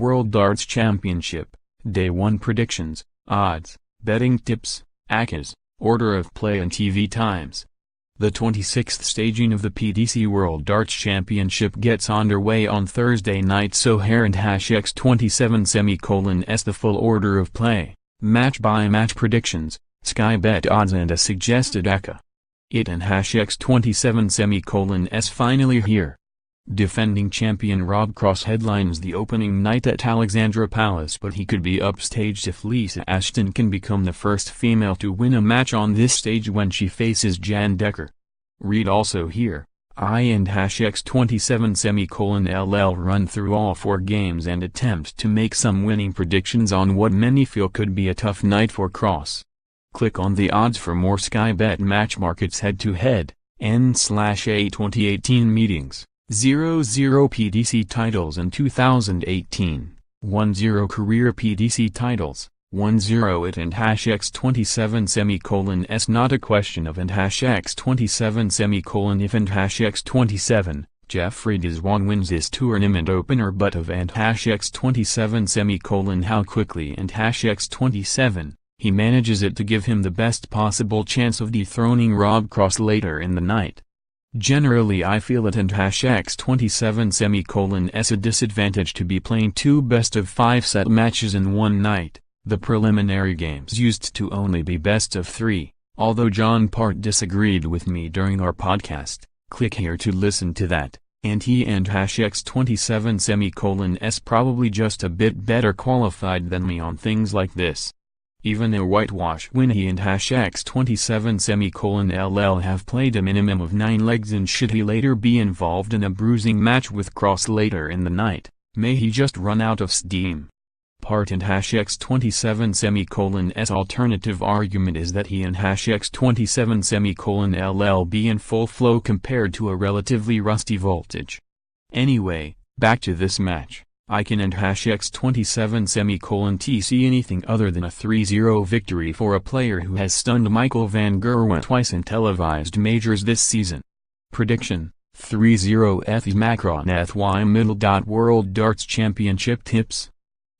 World Darts Championship, Day 1 predictions, odds, betting tips, accas, order of play and TV times. The 26th staging of the PDC World Darts Championship gets underway on Thursday night, so here and #X27 the full order of play, match-by-match predictions, Sky Bet odds and a suggested acca. It and #X27 finally here. Defending champion Rob Cross headlines the opening night at Alexandra Palace, but he could be upstaged if Lisa Ashton can become the first female to win a match on this stage when she faces Jan Dekker. Read also here, I and #X27 run through all 4 games and attempt to make some winning predictions on what many feel could be a tough night for Cross. Click on the odds for more Sky Bet match markets head-to-head, n/A2018 meetings. 0-0 PDC titles in 2018, 1-0 career PDC titles, 1-0 it and #X27 not a question of and #X27 if and #X27, Jeffrey Zwaan wins this tournament opener, but of and #X27 how quickly and #X27, he manages it to give him the best possible chance of dethroning Rob Cross later in the night. Generally I feel it and #X27 a disadvantage to be playing 2 best-of-5 set matches in one night, the preliminary games used to only be best-of-3, although John Part disagreed with me during our podcast, click here to listen to that, and he and #X27 probably just a bit better qualified than me on things like this. Even a whitewash win he and #X27 have played a minimum of 9 legs, and should he later be involved in a bruising match with Cross later in the night, may he just run out of steam. Part and #X27 alternative argument is that he and #X27 be in full flow compared to a relatively rusty voltage. Anyway, back to this match. I can and #X27 see anything other than a 3-0 victory for a player who has stunned Michael van Gerwen twice in televised majors this season. Prediction, 3-0 Macron middle. World Darts Championship tips.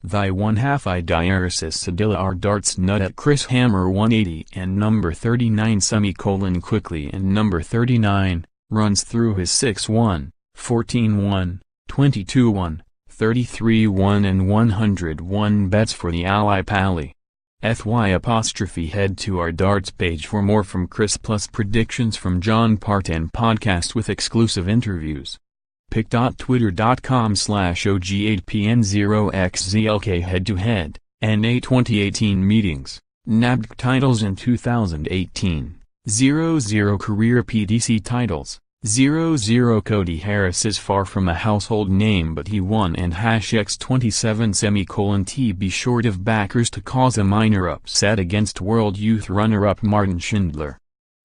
Thy 1/2 I diaresis Sedilla R darts nut at Chris Hammer 180 and number 39 quickly, and number 39, runs through his 6-1, 14-1, 22-1. 33-1 and 101 bets for the Ally Pally. Head to our darts page for more from Chris plus predictions from John Part and podcast with exclusive interviews. pic.twitter.com/OG8PN0XZLK head-to-head, NA 2018 meetings, nabbed titles in 2018, 0-0 career PDC titles. 0-0 Cody Harris is far from a household name, but he won and #X27 be short of backers to cause a minor upset against World Youth runner-up Martin Schindler.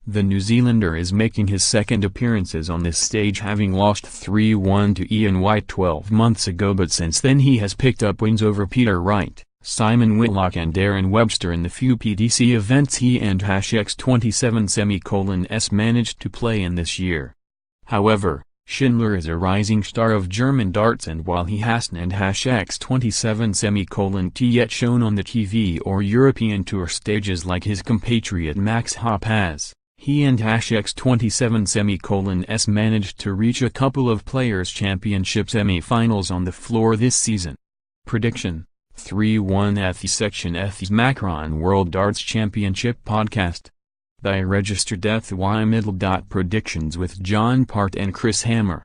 The New Zealander is making his second appearances on this stage, having lost 3-1 to Ian White 12 months ago, but since then he has picked up wins over Peter Wright, Simon Whitlock and Darren Webster in the few PDC events he and #X27 managed to play in this year. However, Schindler is a rising star of German darts, and while he hasn't and #X27 yet shown on the TV or European Tour stages like his compatriot Max Hopp has, he and #X27 managed to reach a couple of Players' Championship semi-finals on the floor this season. Prediction, 3-1 Macron World Darts Championship podcast. Thy registered middle. Predictions with John Part and Chris Hammer.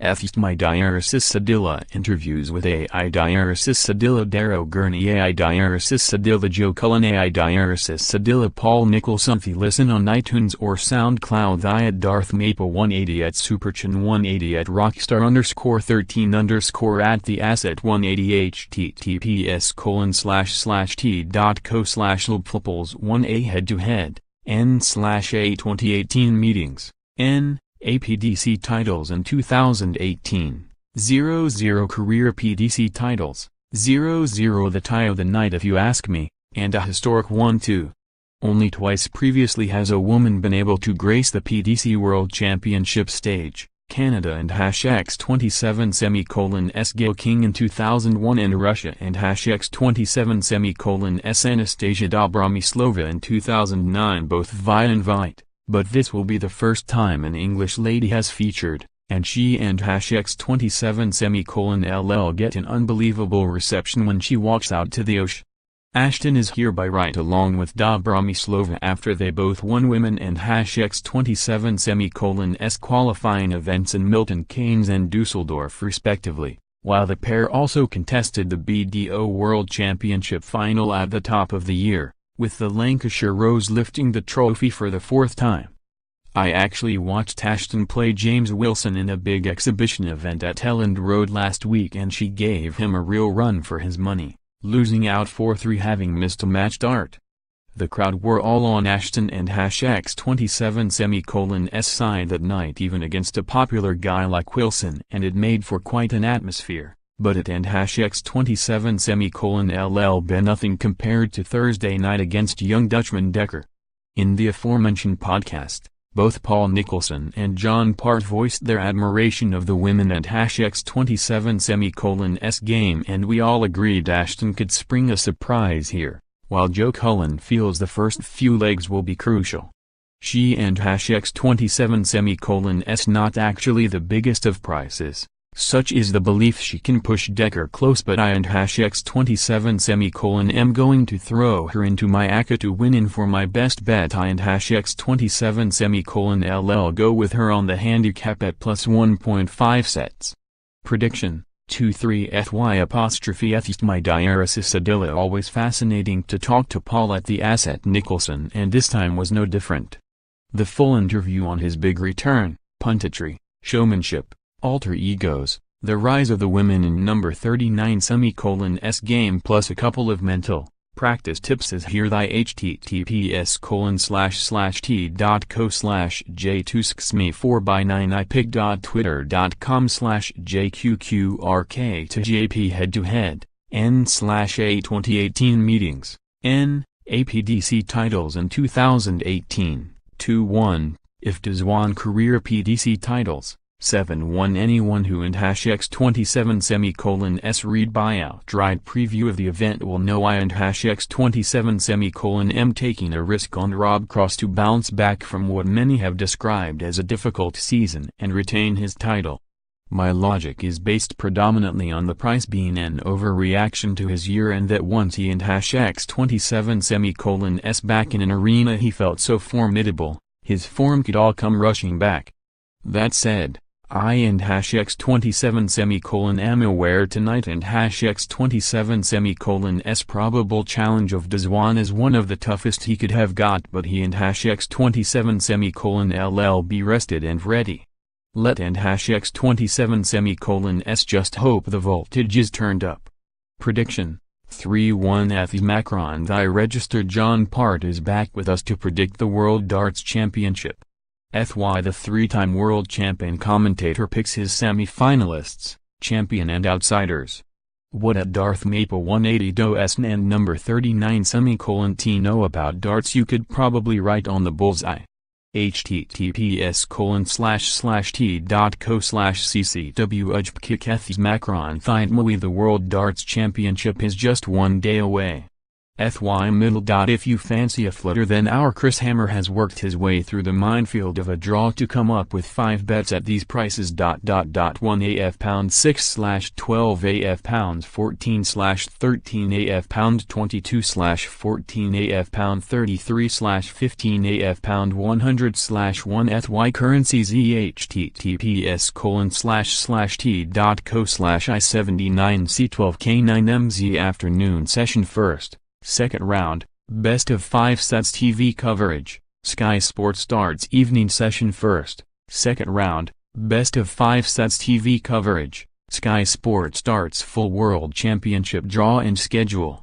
My diaresis Sedilla interviews with AI diaresis Sedilla Darrow Gurney, AI diaresis Sedilla Joe Cullen, AI diaresis Sedilla Paul Nicholson. Listen on iTunes or SoundCloud. At Darth Maple 180 at Superchin 180 at Rockstar_13_ at the Asset 180 https://t.co/lubflipples1a head-to-head, n/A 2018 meetings, n. APDC titles in 2018, 0-0 career PDC titles, 0-0 the tie of the night if you ask me, and a historic 1-2. Only twice previously has a woman been able to grace the PDC World Championship stage. Canada and #X27 Gail King in 2001 and Russia and #X27 Anastasia Dobromyslova in 2009 both via invite, but this will be the first time an English lady has featured, and she and #X27 get an unbelievable reception when she walks out to the ocean. Ashton is here by right along with Dobromyslova after they both won women and #X27 qualifying events in Milton Keynes and Dusseldorf respectively, while the pair also contested the BDO World Championship final at the top of the year, with the Lancashire Rose lifting the trophy for the fourth time. I actually watched Ashton play James Wilson in a big exhibition event at Elland Road last week and she gave him a real run for his money, losing out 4-3 having missed a match dart. The crowd were all on Ashton and #X27 side that night even against a popular guy like Wilson, and it made for quite an atmosphere, but it and #X27 been nothing compared to Thursday night against young Dutchman Dekker. In the aforementioned podcast, both Paul Nicholson and John Part voiced their admiration of the women and #X27 game, and we all agreed Ashton could spring a surprise here, while Joe Cullen feels the first few legs will be crucial. She and #X27 not actually the biggest of prices. Such is the belief she can push Dekker close, but I and #X27 am going to throw her into my acca to win in for my best bet. I and #X27 go with her on the handicap at plus 1.5 sets. Prediction, 2-3 FY'. My diaresis Adilla. Always fascinating to talk to Paul at the Asset Nicholson, and this time was no different. The full interview on his big return, punditry, showmanship, alter egos, the rise of the women in number 39 game plus a couple of mental practice tips is here. Thy https://t.co/j2skme4by9ipig.twitter.com/jqqrk to JP head-to-head, N/A 2018 meetings, N, APDC titles in 2018, 2-1, if Zwaan career PDC titles, 7-1. Anyone who and #X27 read buyout right preview of the event will know I and #X27 am taking a risk on Rob Cross to bounce back from what many have described as a difficult season and retain his title. My logic is based predominantly on the price being an overreaction to his year, and that once he and #X27 back in an arena he felt so formidable, his form could all come rushing back. That said, I and #X27 am aware tonight and #X27 probable challenge of Zwaan is one of the toughest he could have got, but he and #X27 be rested and ready. Let and #X27 just hope the voltage is turned up. Prediction, 3-1 Athis Macron. Thy registered John Part is back with us to predict the World Darts Championship. The three-time world champion commentator picks his semi-finalists, champion and outsiders. What at Darth Maple 180 and number 39 T know about darts? You could probably write on the bullseye. https://t.co/ccwujpkikethis Macron Thightmui. The World Darts Championship is just one day away. Middle. If you fancy a flutter, then our Chris Hammer has worked his way through the minefield of a draw to come up with 5 bets at these prices. 1 AF pound 6/12 AF pounds 14/13 AF pound 22/14 AF pound 33/15 AF pound 100/1 FY currencies. https://t.co/I79C12K9MZ afternoon session. First, second round, best of 5 sets TV coverage, Sky Sports Darts evening session. First, second round, best of 5 sets TV coverage, Sky Sports Darts full World Championship draw and schedule.